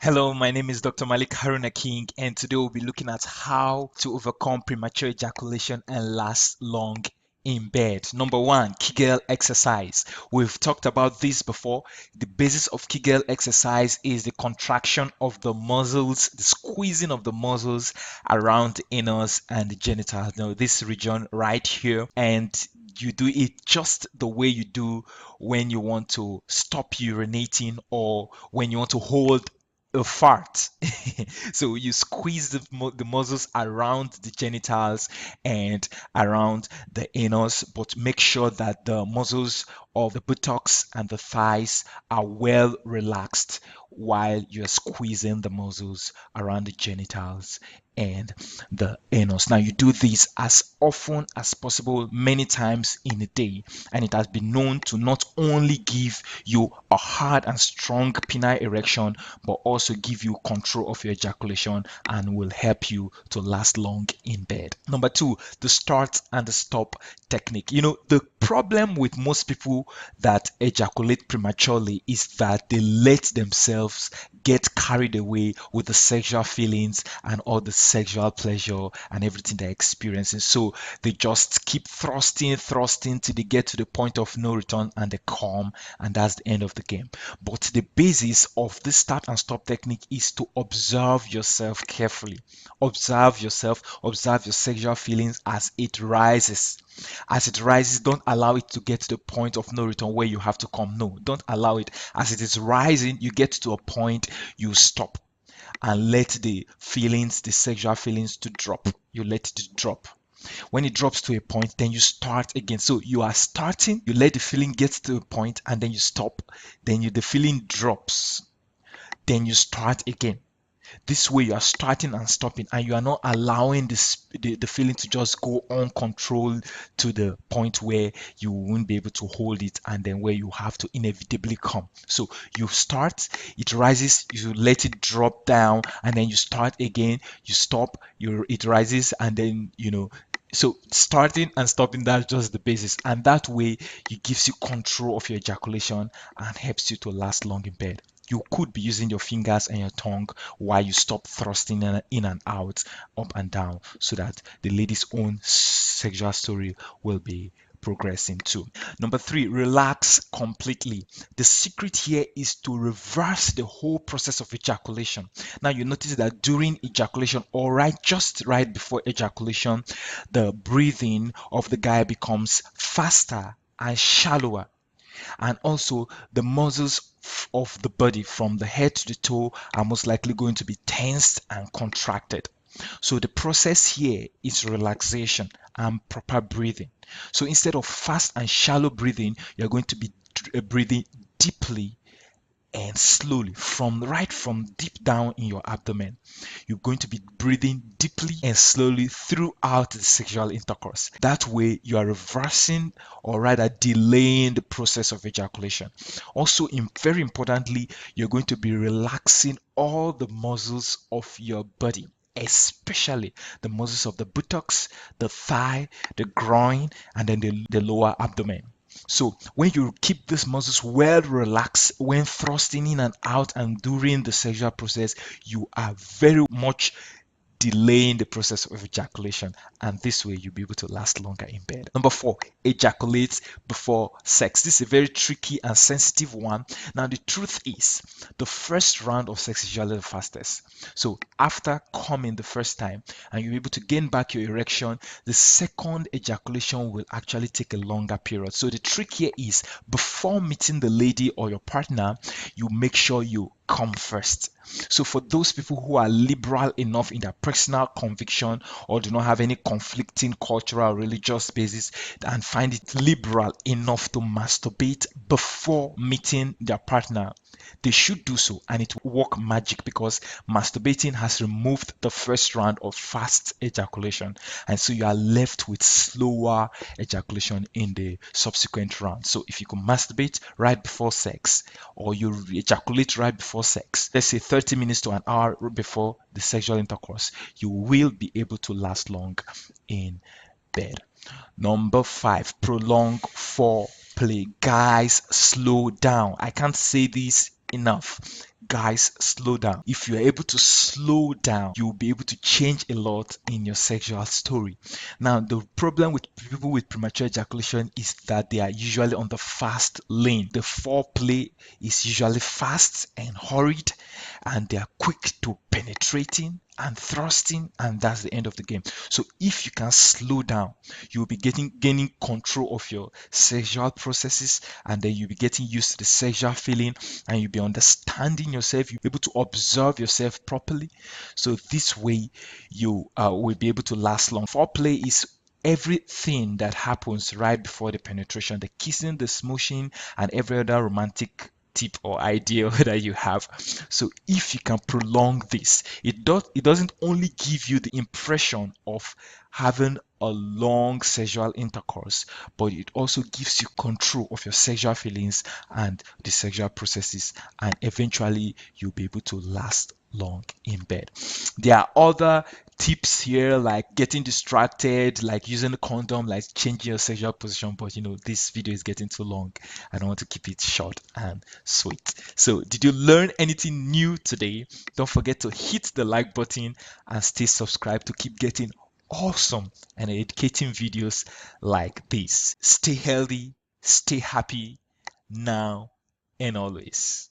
Hello, my name is Dr. Malik Haruna King, and today we'll be looking at how to overcome premature ejaculation and last long in bed. Number one, Kegel exercise. We've talked about this before. The basis of Kegel exercise is the contraction of the muscles, the squeezing of the muscles around the anus and the genitals. Now, this region right here, and you do it just the way you do when you want to stop urinating or when you want to hold a fart. So you squeeze the muscles around the genitals and around the anus, but make sure that the muscles of the buttocks and the thighs are well relaxed while you're squeezing the muscles around the genitals and the anus. Now you do this as often as possible, many times in a day, and it has been known to not only give you a hard and strong penile erection, but also give you control of your ejaculation and will help you to last long in bed. Number two, the start and the stop technique. The problem with most people that ejaculate prematurely is that they let themselves get carried away with the sexual feelings and all the sexual pleasure and everything they're experiencing. So they just keep thrusting till they get to the point of no return and they come, and that's the end of the game. But the basis of this start and stop technique is to observe yourself carefully. Observe yourself, observe your sexual feelings as it rises. As it rises, don't allow it to get to the point of no return where you have to come. No, don't allow it. As it is rising, you get to a point, you stop and let the feelings, the sexual feelings to drop. You let it drop. When it drops to a point, then you start again. So you are starting, you let the feeling get to a point, and then you stop. Then the feeling drops. Then you start again. This way you are starting and stopping, and you are not allowing the feeling to just go uncontrolled to the point where you won't be able to hold it, and then where you have to inevitably come. So you start, it rises, you let it drop down, and then you start again, you stop, it rises, and then so starting and stopping, that's just the basis, and that way it gives you control of your ejaculation and helps you to last long in bed. You could be using your fingers and your tongue while you stop thrusting in and out, up and down, so that the lady's own sexual story will be progressing too. Number three, relax completely. The secret here is to reverse the whole process of ejaculation. Now you notice that during ejaculation, or just right before ejaculation, the breathing of the guy becomes faster and shallower, and also the muscles of the body from the head to the toe are most likely going to be tensed and contracted. So the process here is relaxation and proper breathing. So instead of fast and shallow breathing, you're going to be breathing deeply and slowly from deep down in your abdomen. You're going to be breathing deeply and slowly throughout the sexual intercourse. That way you are reversing, or rather delaying, the process of ejaculation. Also, very importantly, you're going to be relaxing all the muscles of your body, especially the muscles of the buttocks, the thigh, the groin, and then the lower abdomen. So when you keep these muscles well relaxed when thrusting in and out and during the sexual process, you are very much delaying the process of ejaculation, and this way you'll be able to last longer in bed. Number four, ejaculate before sex. This is a very tricky and sensitive one. Now the truth is, the first round of sex is usually the fastest. So after coming the first time and you're able to gain back your erection, the second ejaculation will actually take a longer period. So the trick here is, before meeting the lady or your partner, you make sure you come first. So for those people who are liberal enough in their personal conviction, or do not have any conflicting cultural or religious basis, and find it liberal enough to masturbate before meeting their partner, they should do so, and it will work magic, because masturbating has removed the first round of fast ejaculation, and so you are left with slower ejaculation in the subsequent round. So if you can masturbate right before sex, or you ejaculate right before sex, let's say 30 minutes to an hour before the sexual intercourse, you will be able to last long in bed. Number five, prolong foreplay. Guys, slow down. I can't say this enough. Guys, slow down. If you're able to slow down, you'll be able to change a lot in your sexual story. Now, the problem with people with premature ejaculation is that they are usually on the fast lane. The foreplay is usually fast and hurried, and they are quick to penetrating and thrusting, and that's the end of the game. So if you can slow down, you'll be gaining control of your sexual processes, and then you'll be getting used to the sexual feeling, and you'll be understanding yourself. You'll be able to observe yourself properly. So this way you will be able to last long. Foreplay is everything that happens right before the penetration, the kissing, the smooshing, and every other romantic tip or idea that you have. So if you can prolong this, it doesn't only give you the impression of having a long sexual intercourse, but it also gives you control of your sexual feelings and the sexual processes, and eventually you'll be able to last long in bed. There are other tips here like getting distracted, like using a condom, like changing your sexual position, but this video is getting too long. I don't want to keep it short and sweet. So did you learn anything new today? Don't forget to hit the like button and stay subscribed to keep getting awesome and educating videos like this. Stay healthy, stay happy now and always.